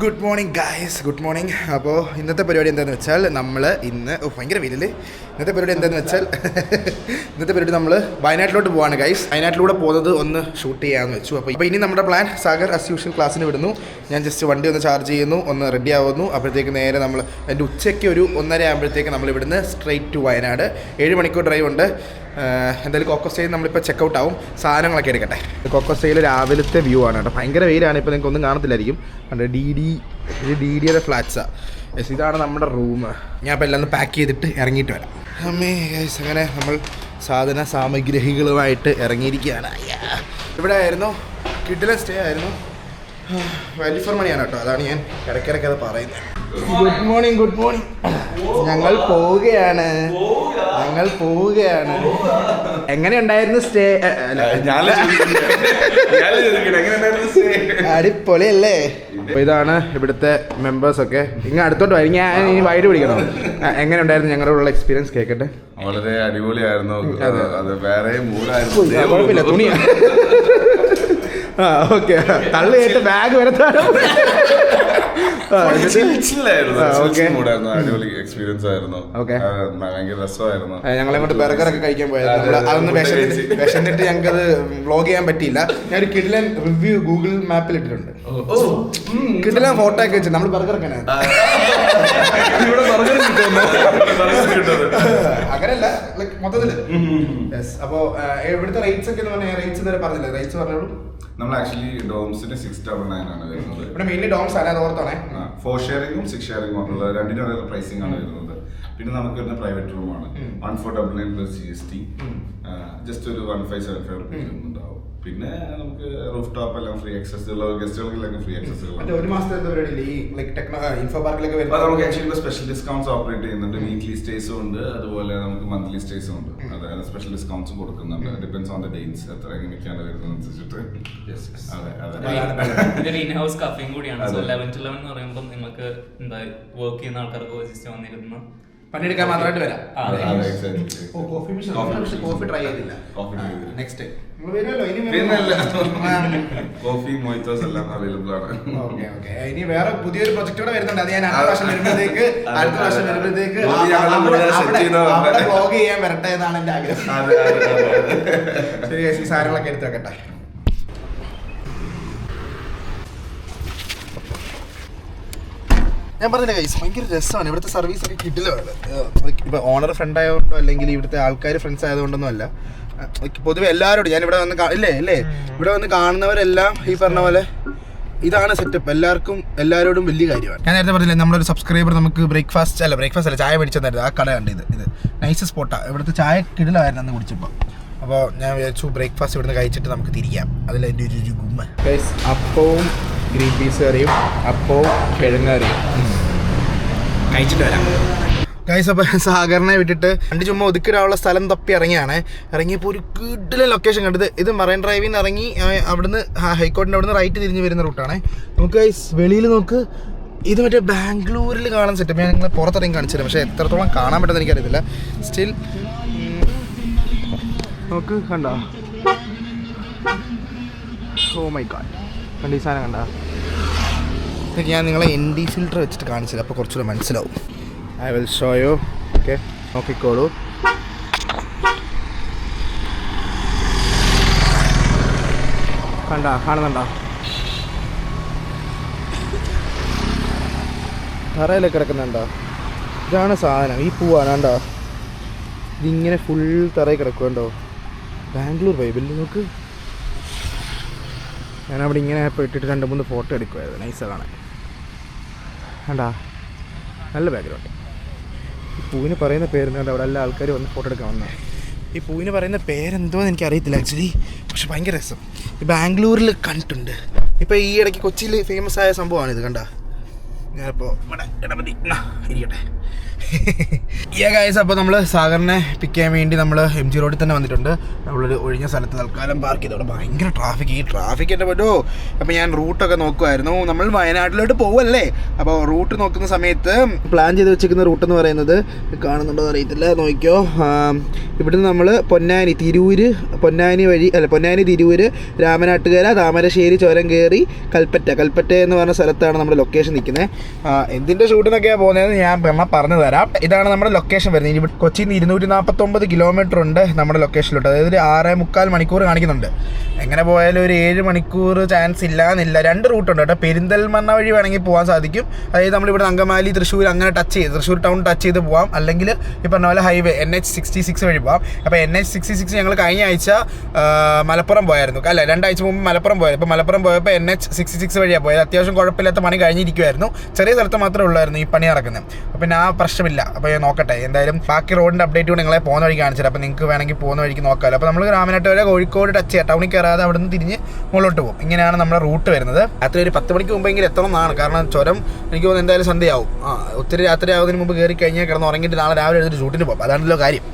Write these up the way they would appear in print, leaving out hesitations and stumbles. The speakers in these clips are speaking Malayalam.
Good morning guys, good morning. അപ്പോൾ ഇന്നത്തെ പരിപാടി എന്താണെന്ന് വെച്ചാൽ നമ്മൾ ഇന്ന് ഭയങ്കര വെയിലല്ലേ. ഇന്നത്തെ പരിപാടി എന്താണെന്ന് വെച്ചാൽ നമ്മൾ വയനാട്ടിലോട്ട് പോവാണ് ഗൈസ്. വയനാട്ടിലൂടെ പോകുന്നത് ഒന്ന് ഷൂട്ട് ചെയ്യാമെന്ന് വെച്ചു. അപ്പോൾ ഇനി നമ്മുടെ പ്ലാൻ സാഗർ അസ് യൂഷ്വൽ ക്ലാസ്സിന് വിടുന്നു. ഞാൻ ജസ്റ്റ് വണ്ടി ഒന്ന് ചാർജ് ചെയ്യുന്നു, ഒന്ന് റെഡി ആവുന്നു. അപ്പോഴത്തേക്ക് നേരെ നമ്മൾ എൻ്റെ ഉച്ചയ്ക്ക് ഒരു 1:30 ആകുമ്പോഴത്തേക്ക് നമ്മൾ ഇവിടുന്ന് സ്ട്രെയിറ്റ് ടു വയനാട്. 7 മണിക്കൂർ ഡ്രൈവ് ഉണ്ട്. എന്തായാലും കോക്കോസ്റ്റയിൽ നമ്മളിപ്പോൾ ചെക്കൗട്ട് ആവും. സാധനങ്ങളൊക്കെ എടുക്കട്ടെ. കോക്കോസ്റ്റയിൽ രാവിലത്തെ വ്യൂ ആണ് കേട്ടോ. ഭയങ്കര വെയിലാണ്. ഇപ്പോൾ നിങ്ങൾക്ക് ഒന്നും കാണത്തില്ലായിരിക്കും. കണ്ടോ, DDയുടെ ഫ്ലാറ്റ്സാണ്. യെസ്, ഇതാണ് നമ്മുടെ റൂം. ഞാൻ അപ്പോൾ എല്ലാം ഒന്ന് പാക്ക് ചെയ്തിട്ട് ഇറങ്ങിയിട്ട് വരാം. അമ്മേ ഗൈസ്, അങ്ങനെ നമ്മൾ സാധന സാമഗ്രികളുമായിട്ട് ഇറങ്ങിയിരിക്കുകയാണ്. ഇവിടെ ആയിരുന്നു, കിഡിലെ സ്റ്റേ ആയിരുന്നു. വാല്യൂ ഫോർ മണിയാണ് കേട്ടോ. അതാണ് ഞാൻ ഇടയ്ക്കിടയ്ക്ക് അത് പറയുന്നത്. Good morning, good morning. ഞങ്ങൾ പോവുകയാണ്. എങ്ങനെയുണ്ടായിരുന്നു സ്റ്റേ? അടിപൊളിയല്ലേ? അപ്പോൾ ഇതാണ് ഇവിടുത്തെ മെമ്പേഴ്സൊക്കെ. ഇങ്ങനെ അടുത്തോട്ട് വരും. ഞാൻ ഇനി വൈഡ് പിടിക്കണം. എങ്ങനെ ഉണ്ടായിരുന്നു ഞങ്ങളോടുള്ള എക്സ്പീരിയൻസ് കേൾക്കട്ടെ. വളരെ അടിപൊളിയായിരുന്നു. അത് വേറെ മൂടായിരുന്നു. കുഴപ്പമില്ല, തുണിയാ. ഓക്കെ, തള്ളിയിട്ട് ബാഗ് വരത്താണ്. അടിപൊളി എക്സ്പീരിയൻസ് ആയിരുന്നു. ഭയങ്കര രസമായിരുന്നു. ഞങ്ങളെ കൊണ്ട് ബർഗറൊക്കെ കഴിക്കാൻ പോയത്. അതൊന്ന് വിശന്നിട്ട് ഞങ്ങൾക്കത് വ്ലോഗ് ചെയ്യാൻ പറ്റിയില്ല. ഞാനൊരു കിഡിലൻ റിവ്യൂ ഗൂഗിൾ മാപ്പിൽ ഇട്ടിട്ടുണ്ട്. കിഡിലൻ ഫോട്ടോ ഒക്കെ വെച്ചിട്ട് നമ്മൾ ബർഗറൊക്കെ അങ്ങനെയല്ല, മൊത്തത്തില്. അപ്പോൾ ഇവിടുത്തെ റേറ്റ്സ് ഒക്കെ റേറ്റ്സ് ഇതുവരെ പറഞ്ഞില്ല. റേറ്റ്സ് പറഞ്ഞോളൂ. നമ്മൾ ആക്ച്വലി ഡോംസിന് 699 ആണ് വരുന്നത്. ഇവിടെ മെയിൻലി ഡോംസ് ആണ്, അത് ഓർത്തോണേ. 4 ഷെയറിംഗും 6 ഷെയറിംഗും ഉള്ള രണ്ടിനും ഒരേ പ്രൈസിംഗ് ആണ് വരുന്നത്. പിന്നെ നമുക്ക് വരുന്ന പ്രൈവറ്റ് റൂമാണ് 1499 പ്ലസ് GST. ജസ്റ്റ് ഒരു 1575 റുപ്പീസ് ഉണ്ടാവും. പിന്നെ നമുക്ക് റൂഫ് ടോപ്പ് എല്ലാം ഫ്രീ ആക്സസ് ഉള്ള ഗസ്റ്റുകൾക്കെല്ലാം ഫ്രീ ആക്സസ് ഉള്ള ഒരു മാസത്തെ ഇൻഫോ പാർക്കിലൊക്കെ നമുക്ക് ആക്ച്വലി സ്പെഷ്യൽ ഡിസ്കൗണ്ട്സ് ഓപ്പറേറ്റ് ചെയ്യുന്നുണ്ട്. വീക്ക്ലി സ്റ്റേസും ഉണ്ട്, അതുപോലെ നമുക്ക് മന്ത്ലി സ്റ്റേസും ഉണ്ട്. അതായത് സ്പെഷ്യൽ ഡിസ്കൗണ്ട്സും കൊടുക്കുന്നുണ്ട്. ഡിപ്പെൻസ് ഓൺ ദ ഡേറ്റ്സ്, എത്ര എങ്ങനെയൊക്കെയാണ് വരുന്നതനുസരിച്ചിട്ട്. ഇൻഹൗസ് കഫേയും കൂടിയാണ്. 11 to 11 എന്ന് പറയുമ്പോൾ നിങ്ങൾക്ക് എന്താ വർക്ക് ചെയ്യുന്ന ആൾക്കാർക്ക് ജസ്റ്റ് വന്നിരുന്നു പണിയെടുക്കാൻ മാത്രമായിട്ട് വരാം. കോഫി ട്രൈ ചെയ്തില്ല. നെക്സ്റ്റ് കോഫി മൊയ്ത്തോസ് എല്ലാം അവൈലബിൾ ആണ്. ഇനി വേറെ പുതിയൊരു പ്രൊജക്ട് കൂടെ വരുന്നുണ്ട്. അത് ഞാൻ അടുത്ത പ്രാവശ്യം വരുമ്പോഴത്തേക്ക് അവിടെ വ്ലോഗ് ചെയ്യാൻ വരട്ടെ എന്നാണ് എന്റെ ആഗ്രഹം. ശരി, ഈ സാധനങ്ങളൊക്കെ എടുത്ത് വെക്കട്ടെ. ഞാൻ പറഞ്ഞില്ല ഗൈസ്, ഭയങ്കര രസമാണ് ഇവിടുത്തെ സർവീസ് ഒക്കെ. കിട്ടില്ലാണ്. ഇപ്പോൾ ഓണർ ഫ്രണ്ട് ആയതുകൊണ്ടോ അല്ലെങ്കിൽ ഇവിടുത്തെ ആൾക്കാർ ഫ്രണ്ട്സ് ആയതുകൊണ്ടൊന്നും അല്ല. പൊതുവെ എല്ലാവരോടും ഞാൻ ഇവിടെ വന്ന് ഇവിടെ വന്ന് കാണുന്നവരെല്ലാം ഈ പറഞ്ഞ പോലെ ഇതാണ് സെറ്റപ്പ്. എല്ലാവരോടും വലിയ കാര്യമാണ്. ഞാൻ നേരത്തെ പറഞ്ഞില്ലേ, നമ്മളൊരു സബ്സ്ക്രൈബർ നമുക്ക് ബ്രേക്ക്ഫാസ്റ്റ് അല്ല ചായ മേടിച്ചെന്നായിരുന്നു. ആ കട കണ്ട് ഇത് നൈസ് സ്പോട്ടാണ്. ഇവിടുത്തെ ചായ കിടിലായിരുന്നു അന്ന് കുടിച്ചപ്പോൾ. അപ്പോൾ ഞാൻ വിചാരിച്ചു ബ്രേക്ക്ഫാസ്റ്റ് ഇവിടുന്ന് കഴിച്ചിട്ട് നമുക്ക് തിരിക്കാം. അതിലെൻ്റെ ഒരു ഗുമ്മ ഗൈസ്. അപ്പവും ഗ്രീൻ പീസ് കറിയും അപ്പവും കിഴങ്ങ് കറിയും കഴിച്ചിട്ട് വരാം ഗൈസ്. അപ്പോൾ സാഗറിനെ വിട്ടിട്ട് വണ്ടി ചുമ്മാ ഒതുക്കിടാനുള്ള സ്ഥലം തപ്പി ഇറങ്ങിയപ്പോൾ ഒരു കിടിലൻ ലൊക്കേഷൻ കണ്ടത്. ഇത് മറൈൻ ഡ്രൈവിൽ നിന്ന് ഇറങ്ങി അവിടുന്ന് ഹൈക്കോർട്ടിൻ്റെ അവിടുന്ന് റൈറ്റ് തിരിഞ്ഞ് വരുന്ന റൂട്ടാണ്. നമുക്ക് ഗൈസ് വെളിയിൽ നോക്ക്, ഇത് മറ്റേ ബാംഗ്ലൂരിൽ കാണാൻ സെറ്റപ്പ്. ഞാൻ നിങ്ങൾ പുറത്തിറങ്ങി കാണിച്ചില്ല, പക്ഷേ എത്രത്തോളം കാണാൻ പറ്റുമെന്ന് എനിക്കറിയത്തില്ല. സ്റ്റിൽ നോക്ക്, കണ്ടോ? ഓ മൈ ഗോഡ്, കണ്ട ഈ സാധനം കണ്ടോ? ഞാൻ നിങ്ങളെ ND ഫിൽറ്റർ വെച്ചിട്ട് കാണിച്ചില്ല, അപ്പോൾ കുറച്ചുകൂടെ മനസ്സിലാവും. I will show you. Okay, നോക്കിക്കോളൂ. കാണുന്നുണ്ടോ? തറയിലൊക്കെ കിടക്കുന്നുണ്ടോ? ഇതാണ് സാധനം. ഈ പൂവാണ് കണ്ടോ? ഇതിങ്ങനെ ഫുൾ തറയിൽ കിടക്കുന്നുണ്ടോ? ബാംഗ്ലൂർ വൈബില് നോക്ക്. ഞാനവിടെ ഇങ്ങനെ ഇപ്പോൾ ഇട്ടിട്ട് 2-3 ഫോട്ടോ എടുക്കുമായിരുന്നു. നൈസാണ് കാണാൻ. കണ്ടാ, നല്ല ബാക്ക്ഗ്രൗണ്ട്. ഈ പൂവിന് പറയുന്ന പേരെന്തുകൊണ്ട് അവിടെ എല്ലാ ആൾക്കാർ വന്ന് ഫോട്ടോ എടുക്കാൻ വന്നത്. ഈ പൂവിന് പറയുന്ന പേരെന്തോന്ന് എനിക്കറിയത്തില്ല ആക്ച്വലി, പക്ഷെ ഭയങ്കര രസം. ഈ ബാംഗ്ലൂരിൽ കണ്ടിട്ടുണ്ട്. ഇപ്പോൾ ഈ ഇടയ്ക്ക് കൊച്ചിയിൽ ഫേമസ് ആയ സംഭവമാണിത്. കണ്ട, ഞാനിപ്പോൾ ഇവിടെ ഇരിക്കട്ടെ. അപ്പോൾ നമ്മൾ സാഗറിനെ പിക്ക് ചെയ്യാൻ വേണ്ടി നമ്മൾ MG റോഡിൽ തന്നെ വന്നിട്ടുണ്ട്. നമ്മളൊരു ഒഴിഞ്ഞ സ്ഥലത്ത് തൽക്കാലം പാർക്ക് ചെയ്തോടെ. ഭയങ്കര ട്രാഫിക്, ഈ ട്രാഫിക് എൻ്റെ പറ്റുമോ. അപ്പോൾ ഞാൻ റൂട്ടൊക്കെ നോക്കുമായിരുന്നു. നമ്മൾ വയനാട്ടിലോട്ട് പോവല്ലേ, അപ്പോൾ റൂട്ട് നോക്കുന്ന സമയത്ത് പ്ലാൻ ചെയ്ത് വെച്ചിരിക്കുന്ന റൂട്ടെന്ന് പറയുന്നത് കാണുന്നുണ്ടോ അറിയത്തില്ല, നോക്കിയോ. ഇവിടുന്ന് നമ്മൾ പൊന്നാനി തിരൂര് രാമനാട്ടുകര താമരശ്ശേരി ചുരം കയറി കൽപ്പറ്റ എന്ന് പറഞ്ഞ സ്ഥലത്താണ് നമ്മുടെ ലൊക്കേഷൻ നിൽക്കുന്നത്. എന്തിൻ്റെ ഷൂട്ടിനൊക്കെയാണ് പോകുന്നതെന്ന് ഞാൻ പറഞ്ഞു തരാം. ഇതാണ് നമ്മുടെ ലൊക്കേഷൻ വരുന്നത്. ഇവിടെ കൊച്ചിയിൽ നിന്ന് 249 കിലോമീറ്റർ ഉണ്ട് നമ്മുടെ ലൊക്കേഷനിലോട്ട്. അതായത് ഒരു 6.25 മണിക്കൂർ കാണിക്കുന്നുണ്ട്. എങ്ങനെ പോയാലും ഒരു 7 മണിക്കൂർ ചാൻസ് ഇല്ലാന്നില്ല. 2 റൂട്ടുണ്ട് കേട്ടോ. പെരിന്തൽമണ്ണ വഴി വേണമെങ്കിൽ പോകാൻ സാധിക്കും. അതായത് നമ്മളിവിടെ അങ്കമാലി തൃശ്ശൂർ അങ്ങനെ തൃശ്ശൂർ ടൗൺ ടച്ച് ചെയ്ത് പോകാം. അല്ലെങ്കിൽ ഈ പറഞ്ഞ പോലെ ഹൈവേ NH66 വഴി പോകാം. അപ്പോൾ NH66 ഞങ്ങൾ കഴിഞ്ഞ ആഴ്ച മലപ്പുറം പോയായിരുന്നു. അല്ല 2 ആഴ്ച മുമ്പ് മലപ്പുറം പോയത്. ഇപ്പോൾ മലപ്പുറം പോയപ്പോൾ NH66 വഴിയാണ് പോയത്. അത്യാവശ്യം കുഴപ്പമില്ലാത്ത പണി കഴിഞ്ഞിരിക്കുമായിരുന്നു. ചെറിയ സ്ഥലത്ത് മാത്രമേ ഉള്ളായിരുന്നു ഈ പണി നടക്കുന്നത്. അപ്പോൾ പിന്നെ ആ പ്രശ്നമില്ല. അപ്പോൾ ഞാൻ നോക്കട്ടെ, എന്തായാലും ബാക്കി റോഡിൻ്റെ അപ്ഡേറ്റ് കൂടെ നിങ്ങളെ പോകുന്ന വഴി കാണിച്ചിട്ട്. അപ്പോൾ നിങ്ങൾക്ക് വേണമെങ്കിൽ പോകുന്ന വഴിക്ക് നോക്കാമല്ലോ. അപ്പോൾ നമ്മൾ രാമനാട്ടുകര കോഴിക്കോട് ടച്ച് ചെയ്യാം. ടൗണിൽ കയറാതെ അവിടെ നിന്ന് തിരിഞ്ഞ് മുകളിലോട്ട് പോകും. ഇങ്ങനെയാണ് നമ്മുടെ റൂട്ട് വരുന്നത്. രാത്രി ഒരു 10 മണിക്ക് മുമ്പെങ്കിലും എത്തണം എന്നാണ്. കാരണം ചുരം എനിക്ക് തോന്നുന്നു എന്തായാലും സന്ധ്യയാവും. ഒത്തിരി രാത്രി ആവുന്നതിന് മുമ്പ് കയറി കഴിഞ്ഞാൽ കിടന്ന് ഉറങ്ങിയിട്ട് നാളെ രാവിലെ എഴുതിട്ട് ഷൂട്ടിന് പോകും. അതാണല്ലോ കാര്യം.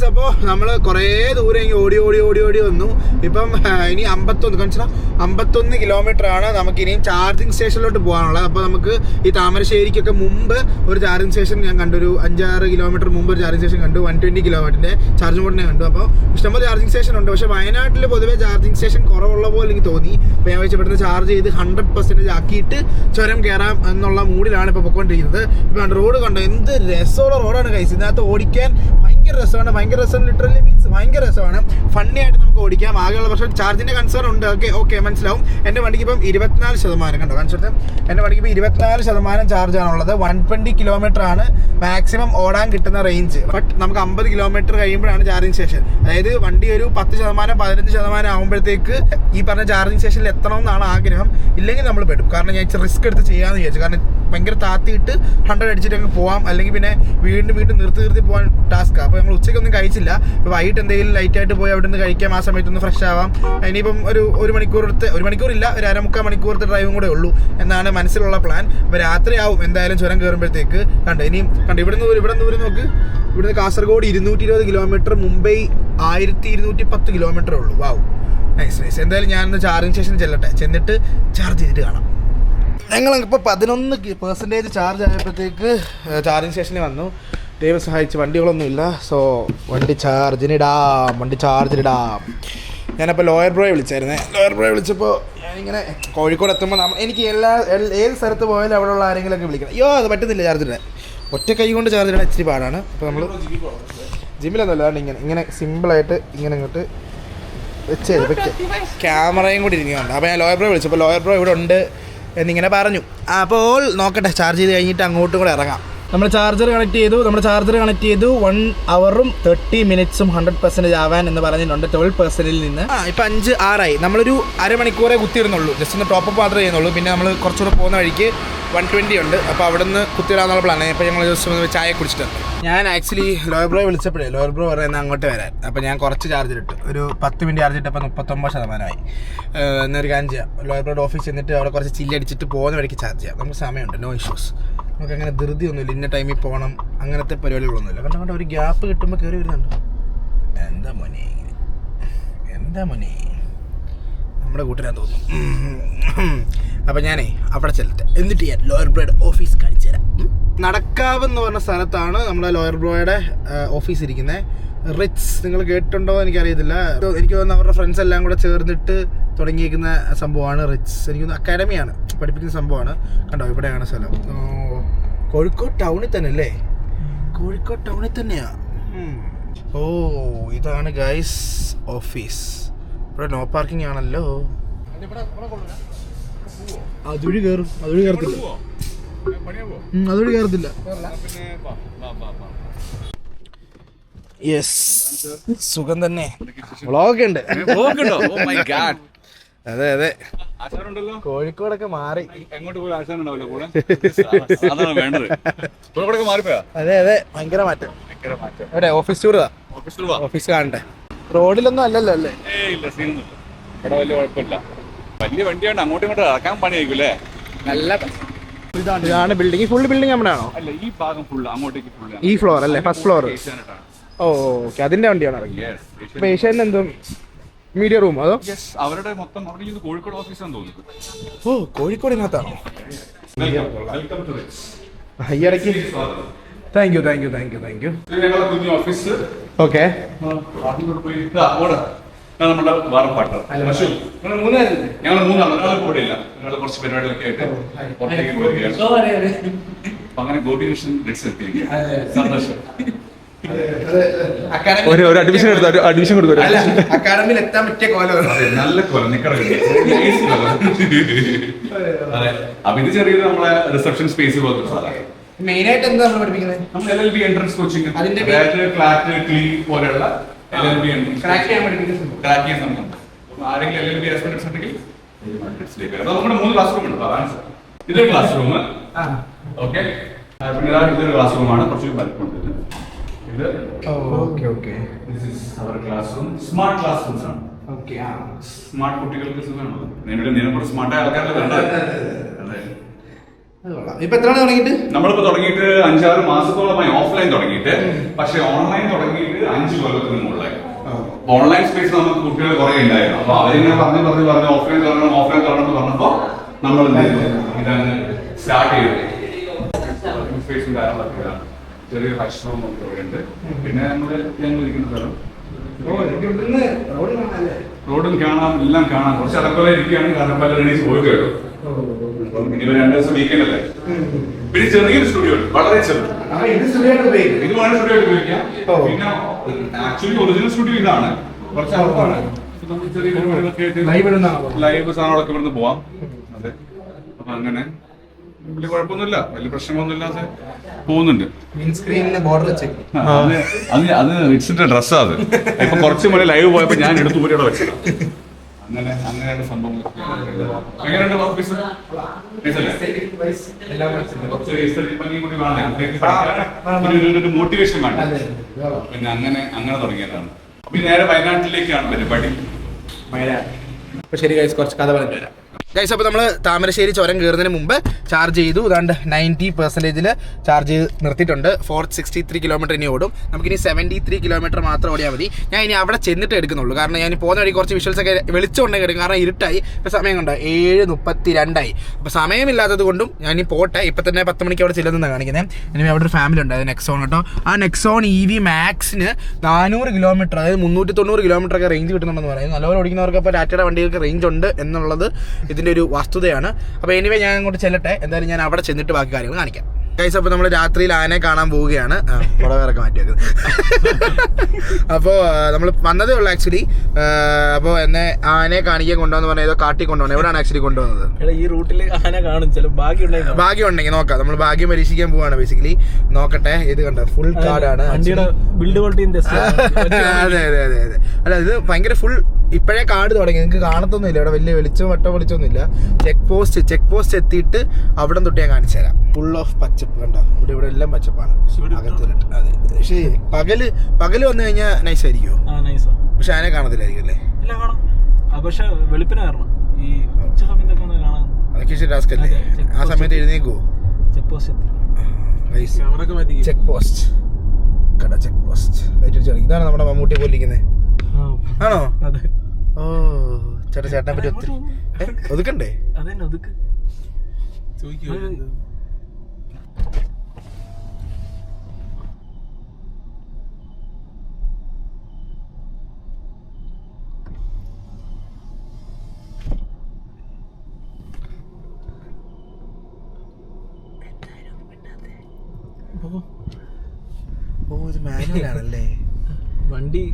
അപ്പോൾ നമ്മൾ കുറേ ദൂരം ഇങ്ങനെ ഓടി വന്നു. ഇപ്പം ഇനി 51 കിലോമീറ്റർ ആണ് നമുക്ക് ഇനിയും ചാർജിങ് സ്റ്റേഷനിലോട്ട് പോകാനുള്ളത്. അപ്പോൾ നമുക്ക് ഈ താമരശ്ശേരിക്കൊക്കെ മുമ്പ് ഒരു ചാർജിങ് സ്റ്റേഷൻ ഞാൻ കണ്ടു. ഒരു 5-6 കിലോമീറ്റർ മുമ്പ് ഒരു ചാർജിങ് സ്റ്റേഷൻ കണ്ടു. 120 കിലോമീറ്ററിൻ്റെ ചാർജിങ് ബോർഡിനെ കണ്ടു. അപ്പോൾ ഇഷ്ടംപോലെ ചാർജിങ് സ്റ്റേഷൻ ഉണ്ട്. പക്ഷേ വയനാട്ടിൽ പൊതുവെ ചാർജിങ് സ്റ്റേഷൻ കുറവുള്ള പോലെ എനിക്ക് തോന്നി. അപ്പോൾ ഞാൻ വെച്ച് ഇവിടുന്ന് ചാർജ് ചെയ്ത് 100% ആക്കിയിട്ട് ചുരം കയറാം എന്നുള്ള മൂഡിലാണ് ഇപ്പോൾ പൊയ്ക്കൊണ്ടിരിക്കുന്നത്. ഇപ്പോൾ റോഡ് കണ്ടോ, എന്ത് രസമുള്ള റോഡാണ് കൈസ്. ഇതിനകത്ത് ഓടിക്കാൻ ഭയങ്കര രസമാണ്. ലിറ്ററലി മീൻസ് ഭയങ്കര രസമാണ്. ഫണ്ണി ആയിട്ട് നമുക്ക് ഓടിക്കാം. ആകെയുള്ള പക്ഷേ ചാർജിൻ്റെ കൺസേൺ ഉണ്ട്. ഓക്കെ മനസ്സിലാവും. എൻ്റെ വണ്ടിക്ക് ഇപ്പം 24% കണ്ടോ കാണിച്ചിട്ട്. എൻ്റെ വണ്ടിക്ക് ഇപ്പോൾ 24% ചാർജാണുള്ളത്. 120 കിലോമീറ്റർ ആണ് മാക്സിമം ഓടാൻ കിട്ടുന്ന റേഞ്ച്. ബട്ട് നമുക്ക് 50 കിലോമീറ്റർ കഴിയുമ്പോഴാണ് ചാർജിങ് സ്റ്റേഷൻ. അതായത് വണ്ടി ഒരു 10% 15% ആകുമ്പോഴത്തേക്ക് ഈ പറഞ്ഞ ചാർജിങ് സ്റ്റേഷനിൽ എത്തണമെന്നാണ് ആഗ്രഹം. ഇല്ലെങ്കിൽ നമ്മൾ പെടും. കാരണം ഞാൻ റിസ്ക് എടുത്ത് ചെയ്യാമെന്ന് വിചാരിച്ചു. കാരണം ഭയങ്കര താത്തിയിട്ട് 100 അടിച്ചിട്ട് അങ്ങ് പോവാം. അല്ലെങ്കിൽ പിന്നെ വീണ്ടും നിർത്തി പോകാൻ ടാസ്ക്കാണ്. അപ്പോൾ നമ്മൾ ഉച്ചയ്ക്കൊന്നും കഴിച്ചില്ല. ഇപ്പോൾ വൈകിട്ട് എന്തെങ്കിലും ലൈറ്റായിട്ട് പോയി അവിടെ നിന്ന് കഴിക്കാം. ആ സമയത്തൊന്ന് ഫ്രഷ് ആവാം. ഇനിയിപ്പം ഒരു മണിക്കൂറില്ല, ഒരു 1/4 മണിക്കൂറത്തെ ഡ്രൈവും കൂടെ ഉള്ളൂ എന്നാണ് മനസ്സിലുള്ള പ്ലാൻ. അപ്പോൾ രാത്രിയാവും എന്തായാലും ചുരം കയറുമ്പോഴത്തേക്ക്. ഇവിടെ ദൂരം നോക്ക്. ഇവിടുന്ന് കാസർഗോഡ് 220 കിലോമീറ്റർ, മുംബൈ 1210 കിലോമീറ്ററേ ഉള്ളൂ. വാവ്, നൈസ്. എന്തായാലും ഞാനൊന്ന് ചാർജിങ് സ്റ്റേഷനിൽ ചെന്നിട്ട് ചാർജ് ചെയ്തിട്ട് കാണാം. ഞങ്ങളിപ്പോൾ 11% ചാർജ് ആയപ്പോഴത്തേക്ക് ചാർജിങ് സ്റ്റേഷനിൽ വന്നു. ദൈവം സഹായിച്ച് വണ്ടികളൊന്നുമില്ല. സോ വണ്ടി ചാർജിനിടാം. ഞാനപ്പോൾ ലോയർ ബ്രോയെ വിളിച്ചപ്പോൾ ഞാനിങ്ങനെ കോഴിക്കോട് എത്തുമ്പോൾ എനിക്ക് ഏത് സ്ഥലത്ത് പോയാലും അവിടെയുള്ള ആരെങ്കിലുമൊക്കെ വിളിക്കണം. അത് പറ്റുന്നില്ല ചാർജിടാൻ. ഒറ്റ കൈ കൊണ്ട് ചാർജിടാൻ ഇച്ചിരി പാടാണ്. അപ്പോൾ നമ്മൾ ജിമ്മിലൊന്നുമല്ല, ഇങ്ങനെ സിമ്പിളായിട്ട് ഇങ്ങനെ ഇങ്ങോട്ട് വെച്ച് ക്യാമറയും കൂടി ഇരിക്കുന്നുണ്ട്. അപ്പോൾ ഞാൻ ലോയർ ബ്രോ വിളിച്ചപ്പോൾ ലോയർ ബ്രോ ഇവിടെ ഉണ്ട് എന്നിങ്ങനെ പറഞ്ഞു. അപ്പോൾ നോക്കട്ടെ, ചാർജ് ചെയ്ത് കഴിഞ്ഞിട്ട് അങ്ങോട്ടും കൂടെ ഇറങ്ങാം. നമ്മൾ ചാർജർ കണക്ട് ചെയ്തു 1 hour-ഉം 30 minutes-ഉം 100% ആവാൻ എന്ന് പറഞ്ഞിട്ടുണ്ട് 12%-ൽ നിന്ന്. ഇപ്പം 5-6 നമ്മളൊരു അരമണിക്കൂറേ കുത്തിയിടുന്നുള്ളൂ. ജസ്റ്റ് ഒന്ന് ടോപ്പ് അപ്പ് മാത്രമേ ചെയ്യുന്നുള്ളൂ. പിന്നെ നമ്മൾ കുറച്ചുകൂടെ പോകുന്ന വഴിക്ക് 120 ഉണ്ട്. അപ്പോൾ അവിടെ നിന്ന് കുത്തിയിടാന്നുള്ള പ്ലാനാണ്. ഇപ്പോൾ ഞങ്ങൾ ജസ്റ്റ് ഒന്ന് ചായ കുടിച്ചിട്ടുണ്ട്. ഞാൻ ആക്ച്വലി ലോയർ ബ്രോ വിളിച്ചപ്പോഴേ ലോയർ ബ്രോ പറയുന്നത് അങ്ങോട്ട് വരാൻ. അപ്പോൾ ഞാൻ കുറച്ച് ചാർജിലിട്ടു. ഒരു 10 മിനിറ്റ് ചാർജിട്ടപ്പോൾ 39% എന്നൊരു കാര്യം ചെയ്യാം. ലോയർ ബ്രോയുടെ ഓഫീസിൽ ചെന്നിട്ട് അവിടെ കുറച്ച് ചില്ലടിച്ചിട്ട് പോകുന്ന വഴിക്ക് ചാർജ് ചെയ്യാം. നമുക്ക് സമയമുണ്ട്, നോ ഇഷ്യൂസ്. നമുക്ക് അങ്ങനെ ധൃതിയൊന്നുമില്ല. ഇന്ന ടൈമിൽ പോകണം അങ്ങനത്തെ പരിപാടികളൊന്നുമില്ല. കണ്ടോ ഒരു ഗ്യാപ്പ് കിട്ടുമ്പോൾ കയറി വരുന്നുണ്ട്. എന്താ മോനെ നമ്മുടെ കൂട്ടരാൻ തോന്നുന്നു. അപ്പോൾ ഞാനേ അവിടെ ചെല്ലട്ടെ, എന്നിട്ട് ഞാൻ ലോയർ ബ്രോയുടെ ഓഫീസ് കാണിച്ചു തരാം. നടക്കാവ് എന്ന് പറഞ്ഞ സ്ഥലത്താണ് നമ്മുടെ ലോയർ ബ്രോയുടെ ഓഫീസ് ഇരിക്കുന്നത്. റിറ്റ്സ് നിങ്ങൾ കേട്ടിട്ടുണ്ടോ എന്ന് എനിക്കറിയത്തില്ല. എനിക്ക് തോന്നുന്നു അവരുടെ ഫ്രണ്ട്സ് എല്ലാം കൂടെ ചേർന്നിട്ട് തുടങ്ങിയിരിക്കുന്ന സംഭവമാണ് റിറ്റ്സ്. എനിക്കൊന്ന് അക്കാഡമിയാണ്, പഠിപ്പിക്കുന്ന സംഭവമാണ്. കണ്ടോ ഇവിടെയാണ് സ്ഥലം. കോഴിക്കോട് ടൗണിൽ തന്നെ അല്ലേ? കോഴിക്കോട് ടൗണിൽ തന്നെയാ. ഇതാണ് ഗൈസ് ഓഫീസ്. ഇവിടെ നോ പാർക്കിംഗ് ആണല്ലോ. അതുവഴി കയറത്തില്ല. അതുവഴി കയറത്തില്ല. യെസ്, സുഖം തന്നെ. വ്ളോഗൊക്കെ ഉണ്ട്. അതെ അതെ, കോഴിക്കോടൊക്കെ മാറി. എങ്ങോട്ട് പോയി ആശാനുണ്ടാവില്ല കൂടെ. അതാണ് വേണ്ടത്. കോഴിക്കോടൊക്കെ മാറിപ്പോയാ? അതെ അതെ, ഭയങ്കര മാറ്റം. എവിടെ ഓഫീസ് ടൂറാ? ഓഫീസ് കാണണ്ടേ? റോഡിലൊന്നും അല്ലല്ലോ അല്ലേ? ഇല്ല, സീനൊന്നുമില്ല. ഇവിടെ വലിയ കുഴപ്പമില്ല. വലിയ വണ്ടിയാണ്, അങ്ങോട്ടും ഇങ്ങോട്ടും ഇറക്കാൻ പണിയായിരിക്കും അല്ലേ? നല്ല ഇതാണ് ബിൽഡിംഗ്. ഫുൾ ബിൽഡിംഗ് നമ്മുടെ ആണോ? അല്ല, ഈ ഭാഗം ഫുള്ള് അങ്ങോട്ടേക്ക് ഫുള്ള്. ഈ ഫ്ലോർ അല്ലേ? First floor. ഓ ഓക്കെ, അതിന്റെ വണ്ടിയാണ് ഇറങ്ങി. അപ്പൊ ഏഷ്യാൻ എന്തോ മീഡിയ റൂം അതോ? അവരുടെ മൊത്തം അവിടെ കോഴിക്കോട് ഓഫീസാന്ന് തോന്നുന്നു. ഓ, കോഴിക്കോടിനകത്താണോ? വെൽക്കം ടു ഈ ഇടയ്ക്ക് താങ്ക് യു. ഞങ്ങളുടെ കുഞ്ഞു ഓഫീസ്. ഓക്കെ, നമ്മുടെ വേറെ പാട്ട് ഞങ്ങൾ മൂന്നാണ്. ഒരാൾ കൂടെ ഇല്ല. ഞങ്ങൾ കുറച്ച് പരിപാടികളൊക്കെ ആയിട്ട് പുറത്തേക്ക് പോവുകയാണ്. അപ്പൊ അങ്ങനെ ഗോപികൃഷ്ണൻ സന്തോഷം. ഒരു അഡ്മിഷൻ കൊടുത്തു. അക്കാഡമിയിൽ എത്താൻ പറ്റിയ കോലം. നല്ല കൊലം അതെ. അപ്പൊ ഇത് ചെറിയൊരു നമ്മളെ റിസപ്ഷൻ സ്പേസ് പോലത്തെ മെയിൻ ആയിട്ട് എന്താ നമ്മൾ പഠിപ്പിക്കുന്നത്? നമ്മൾ LLB എൻട്രൻസ് കോച്ചിങ്, അതിന്റെ ക്ലാറ്റ്, ക്ലീ പോലെയുള്ള LLB ക്രാക്ക് ചെയ്യാൻ പഠിപ്പിക്കുന്നത്. ക്രാക്ക് ചെയ്യാൻ സമയം ആരെങ്കിലും LLB എക്സ്പീരിയൻസ് ഉണ്ടെങ്കിൽ അത് നമ്മുടെ 3 ക്ലാസ് റൂം ഉണ്ട്. അതാണ് ഇതൊരു ക്ലാസ് റൂം. ഓക്കെ, പിന്നെ ഇതൊരു ക്ലാസ് റൂമാണ്. കുറച്ച് വലിപ്പമുണ്ട്. ഇത് class room. Smart class rooms ആണ്. സ്മാർട്ട് കുട്ടികൾക്ക് സുഖമാണ്. സ്മാർട്ടായ ആൾക്കാരല്ലേ വേണ്ടത്. ഇപ്പൊ എത്രയാണ് തുടങ്ങിയിട്ട്? നമ്മളിപ്പോ തുടങ്ങിയിട്ട് 5-6 മാസത്തോളമായി ഓഫ്ലൈൻ തുടങ്ങിയിട്ട്. പക്ഷെ ഓൺലൈൻ തുടങ്ങിയിട്ട് 5 കൊല്ലത്തിന് മുകളിലായി. ഓൺലൈൻ സ്പേസ് നമുക്ക് കുട്ടികൾ കുറെ ഉണ്ടായിരുന്നു. അപ്പൊ അവരിങ്ങനെ പറഞ്ഞു ഓഫ്ലൈൻ തുടങ്ങണം എന്ന് പറഞ്ഞപ്പോ നമ്മൾ ഇതാണ് സ്റ്റാർട്ട് ചെയ്തത്. സ്പേസും കാര്യങ്ങളൊക്കെ ചെറിയ ഭക്ഷണവും ഒക്കെ ഉണ്ട്. പിന്നെ ഞങ്ങൾ ഇരിക്കുന്ന സ്ഥലം റോഡും കാണാം, എല്ലാം കാണാം. കുറച്ച് അടക്കോലെ ഇരിക്കുകയാണ്. കാരണം പല റെഡീസ് പോയി കേട്ടോ. ഇനി 2 ദിവസം വീക്കെൻഡ് അല്ലേ. പിന്നെ ചെറിയൊരു സ്റ്റുഡിയോ ഉണ്ട്, വളരെ ചെറുത്. ഇത് വേണം സ്റ്റുഡിയോ ആയിട്ട് ഉപയോഗിക്കാം. പിന്നെ ആക്ച്വലി ഒറിജിനൽ സ്റ്റുഡിയോ ഇതാണ്. കുറച്ച് അടുത്താണ്. ചെറിയ ലൈവ് സാധനങ്ങളൊക്കെ ഇവിടുന്ന് പോവാം. അതെ, അപ്പൊ അങ്ങനെ വലിയ കുഴപ്പമൊന്നുമില്ല, വലിയ പ്രശ്നമൊന്നുമില്ലാതെ പോകുന്നുണ്ട്. അത് ഇറ്റ്സിന്റെ ഡ്രസ്സാ. അത് ഇപ്പൊ കുറച്ച് മുന്നേ ലൈവ് പോയപ്പോ ഞാൻ എടുത്തു കൂടി അവിടെ വെച്ചത്. അങ്ങനെയാണ് സംഭവം. എങ്ങനെയുണ്ട് ഓഫീസ്? ഒരു മോട്ടിവേഷൻ വേണം. പിന്നെ അങ്ങനെ തുടങ്ങിയതാണ്. പിന്നെ നേരെ വയനാട്ടിലേക്കാണ് പരിപാടി. അപ്പൊ ശരി ഗൈസ്, കുറച്ച് കഥ പറഞ്ഞു തരാം ഗൈസ്. അപ്പോൾ നമ്മൾ താമരശ്ശേരി ചുരം കയറുന്നതിന് മുമ്പ് ചാർജ് ചെയ്തു. അതാണ്ട് 90% ചാർജ് ചെയ്ത് നിർത്തിയിട്ടുണ്ട്. 463 കിലോമീറ്റർ ഇനി ഓടും. നമുക്കിനി 73 കിലോമീറ്റർ മാത്രം ഓടിയാൽ മതി. ഞാൻ ഇനി അവിടെ ചെന്നിട്ട് എടുക്കുന്നുള്ളൂ. കാരണം ഞാൻ പോകുന്ന വഴി കുറച്ച് വിഷ്വൽസ് ഒക്കെ വെളിച്ചമുണ്ടെങ്കിൽ എടുക്കും. കാരണം ഇരുട്ടായി. ഇപ്പോൾ സമയം കണ്ടോ 7:32. അപ്പോൾ സമയമില്ലാത്തത് കൊണ്ടും ഞാൻ ഇനി പോട്ടെ. ഇപ്പം തന്നെ 10 മണിക്ക് അവിടെ ചെല്ലുന്നതാണ് കാണിക്കുന്നത്. ഇനി അവിടെ ഒരു ഫാമിലി ഉണ്ട്, അത് നെക്സോൺ കേട്ടോ. ആ നെക്സോൺ EV മാക്സിന് 400 കിലോമീറ്റർ, അതായത് 390 കിലോമീറ്റർ ഒക്കെ റേഞ്ച് കിട്ടുന്നുണ്ടെന്ന് പറയുന്നത്. നല്ലപോലെ ഓടിക്കുന്നവർക്ക് അപ്പോൾ ടാറ്റയുടെ വണ്ടികൾക്ക് റേഞ്ച് ഉണ്ട് എന്നുള്ളത് ഇതിൻ്റെ ഒരു വസ്തുതയാണ്. അപ്പോൾ എനിവേ ഞാൻ അങ്ങോട്ട് ചെല്ലട്ടെ. എന്തായാലും ഞാൻ അവിടെ ചെന്നിട്ട് ബാക്കി കാര്യങ്ങൾ കാണിക്കാം ഗൈസ്. അപ്പോൾ നമ്മൾ രാത്രിയിൽ ആനയെ കാണാൻ പോവുകയാണ്. പുറവേറൊക്കെ മാറ്റി വെക്കുന്നത്. അപ്പോൾ നമ്മൾ വന്നതേ ഉള്ളൂ ആക്ച്വലി. അപ്പോൾ എന്നെ ആനയെ കാണിക്കാൻ കൊണ്ടുവന്ന് പറഞ്ഞാൽ ഏതോ കാട്ടി കൊണ്ടുപോകണം. എവിടെയാണ് ആക്ച്വലി കൊണ്ടുവന്നത്? ഈ റൂട്ടിൽ ആന കാണും, ചില ഭാഗ്യം ഉണ്ടെങ്കിൽ നോക്കാം. നമ്മൾ ഭാഗ്യം പരീക്ഷിക്കാൻ പോവാണ് ബേസിക്കലി. നോക്കട്ടെ. ഇത് കണ്ടോ, ഫുൾ കാടാണ്. Build quality. അതെ അതെ അതെ അതെ. അല്ല, ഇത് ഭയങ്കര ഫുൾ ഇപ്പോഴേ കാട് തുടങ്ങി. നിങ്ങൾക്ക് കാണത്തൊന്നുമില്ല, ഇവിടെ വലിയ വെളിച്ചവും വെളിച്ചമൊന്നുമില്ല. ചെക്ക് പോസ്റ്റ് എത്തിയിട്ട് അവിടെ തൊട്ട് ഞാൻ കാണിച്ചു തരാം. ഫുൾ ഓഫ് പച്ചപ്പ് കണ്ടോ. ഇവിടെ എല്ലാം പച്ചപ്പാണ് അകത്തിട്ട്. അതെ, പക്ഷേ പകല് വന്നു കഴിഞ്ഞാൽ നൈസ് ആയിരിക്കുമോ? പക്ഷെ ആനെ കാണത്തില്ലായിരിക്കും അല്ലേ? പക്ഷെ വെളുപ്പിന് വരണം. ഈ ഉച്ച സമയത്തൊക്കെ കാണാൻ അതൊക്കെ ടാസ്ക് അല്ലേ? ആ സമയത്ത് എഴുന്നേക്കുവോ? ചെക്ക് പോസ്റ്റ് ചെക്ക് പോസ്റ്റ് കട. ചെക്ക് പോസ്റ്റ് ഇതാണ് നമ്മുടെ മമ്മൂട്ടിയെ പോലിരിക്കുന്നത്. ആണോ? ഓ, ചേട്ടനെ പറ്റി ഒത്തിരി ഒതുക്കണ്ടേ? ഓ, ഇത് മാനുവൽ ആണല്ലേ വണ്ടി.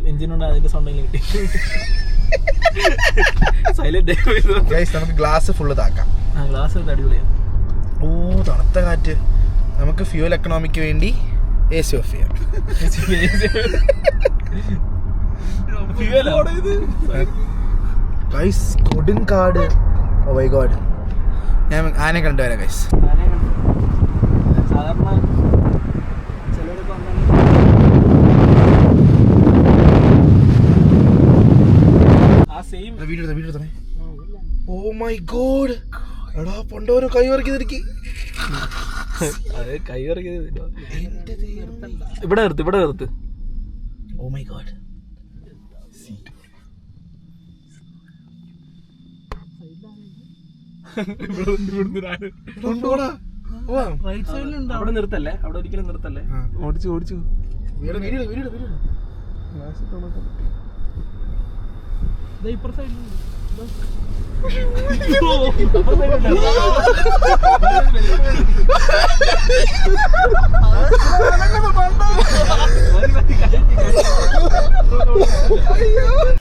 എഞ്ചിനുണ്ട്, അതിന്റെ സൗണ്ട് കിട്ടി. സൈലന്റ്. നമുക്ക് ഗ്ലാസ് ഫുള്ള് താക്കാം. ഗ്ലാസ് അടിപൊളിയാണ്. ഓ തണുത്ത കാറ്റ്. നമുക്ക് ഫ്യൂൽ എക്കണോമിക്ക് വേണ്ടി AC ഓഫ് ചെയ്യാം. ഗൈസ് കൊടുങ്കാട്. Oh my god. ഞാൻ ആനെ കണ്ടുവരാം ഗൈസ്. വീഡിയോ തന്നെ. Oh my god. എടാ പണ്ടോരോ കൈ വറക്കി. ഇവിടെ നിർത്ത്. Oh my god. അവിടെ നിർത്തല്ലേ, അവിടെ ഒരിക്കലും നിർത്തല്ലേ. ഓടിച്ചു video.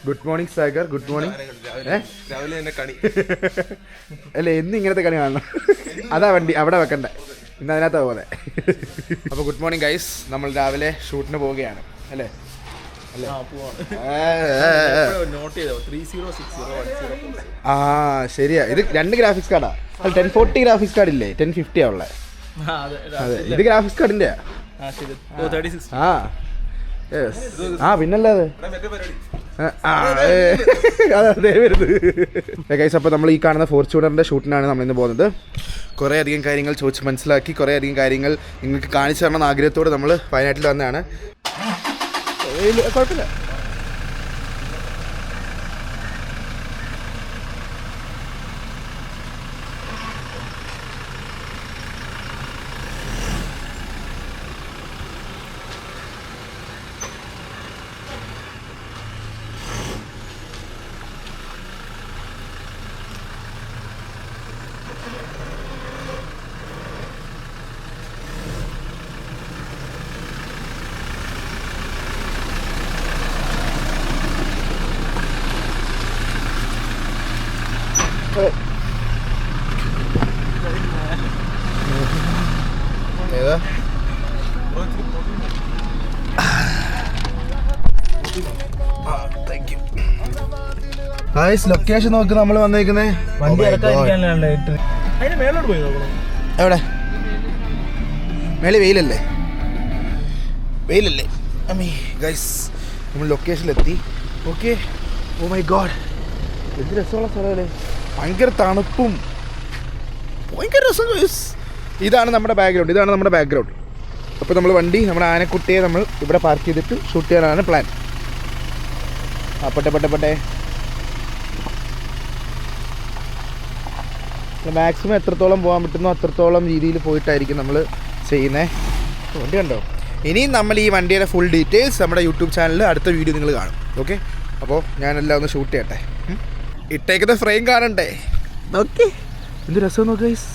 Good morning Sagar. Good morning. രാവിലെ തന്നെ കണി അല്ലേ, എന്ന് ഇങ്ങനത്തെ കളി കാണണം. അതാ വണ്ടി അവിടെ വെക്കണ്ടേ, ഇന്ന് അതിനകത്താ പോലെ. അപ്പോൾ ഗുഡ് മോർണിംഗ് ഗൈസ്. നമ്മൾ രാവിലെ ഷൂട്ടിന് പോവുകയാണ് അല്ലേ? ആ ശരിയാ. ഇത് 2 ഗ്രാഫിക്സ് കാർഡാ. 1040 ഗ്രാഫിക്സ് കാർഡ് ഇല്ലേ? 1050 ആ ഉള്ളത്. അതെ, ഇത് ഗ്രാഫിക്സ് കാർഡിന്റെ. പിന്നല്ലാതെ അതെ വരുന്നത്. ഗൈസ്, അപ്പോൾ നമ്മൾ ഈ കാണുന്ന ഫോർച്യൂണറിൻ്റെ ഷൂട്ടിനാണ് നമ്മളിന്ന് പോകുന്നത്. കുറേ അധികം കാര്യങ്ങൾ ചോദിച്ച് മനസ്സിലാക്കി, കുറേ അധികം കാര്യങ്ങൾ നിങ്ങൾക്ക് കാണിച്ചു തരണമെന്ന് ആഗ്രഹത്തോടെ നമ്മൾ വയനാട്ടിൽ വന്നതാണ്. കുഴപ്പമില്ല. ഏതാ ലൊക്കേഷൻ നോക്ക്. നമ്മൾ വന്നേക്കുന്നേ എവിടെ? മേളിൽ വെയിലല്ലേ? അമ്മീ ഗൈസ്, നമ്മൾ ലൊക്കേഷനിലെത്തി. ഓക്കെ. ഓ മൈ ഗോഡ്, എന്ത് രസമുള്ള സ്ഥലമല്ലേ. ഭയങ്കര തണുപ്പും ഭയങ്കര രസം. ഇതാണ് നമ്മുടെ ബാക്ക്ഗ്രൗണ്ട്. അപ്പോൾ നമ്മൾ വണ്ടി, നമ്മുടെ ആനക്കുട്ടിയെ നമ്മൾ ഇവിടെ പാർക്ക് ചെയ്തിട്ട് ഷൂട്ട് ചെയ്യാനാണ് പ്ലാൻ. പട്ടെ മാക്സിമം എത്രത്തോളം പോകാൻ പറ്റുന്നോ അത്രത്തോളം രീതിയിൽ പോയിട്ടായിരിക്കും നമ്മൾ ചെയ്യുന്നത്. വണ്ടി കണ്ടോ? ഇനിയും നമ്മൾ ഈ വണ്ടിയുടെ ഫുൾ ഡീറ്റെയിൽസ് നമ്മുടെ യൂട്യൂബ് ചാനലിൽ അടുത്ത വീഡിയോ നിങ്ങൾ കാണും. ഓക്കെ. അപ്പോൾ ഞാനെല്ലാം ഒന്ന് ഷൂട്ട് ചെയ്യട്ടെ. ഇട്ടേക്കുന്ന ഫ്രെയിം കാണണ്ടേ? ഓക്കെ. എന്ത് രസം നോക്ക് guys.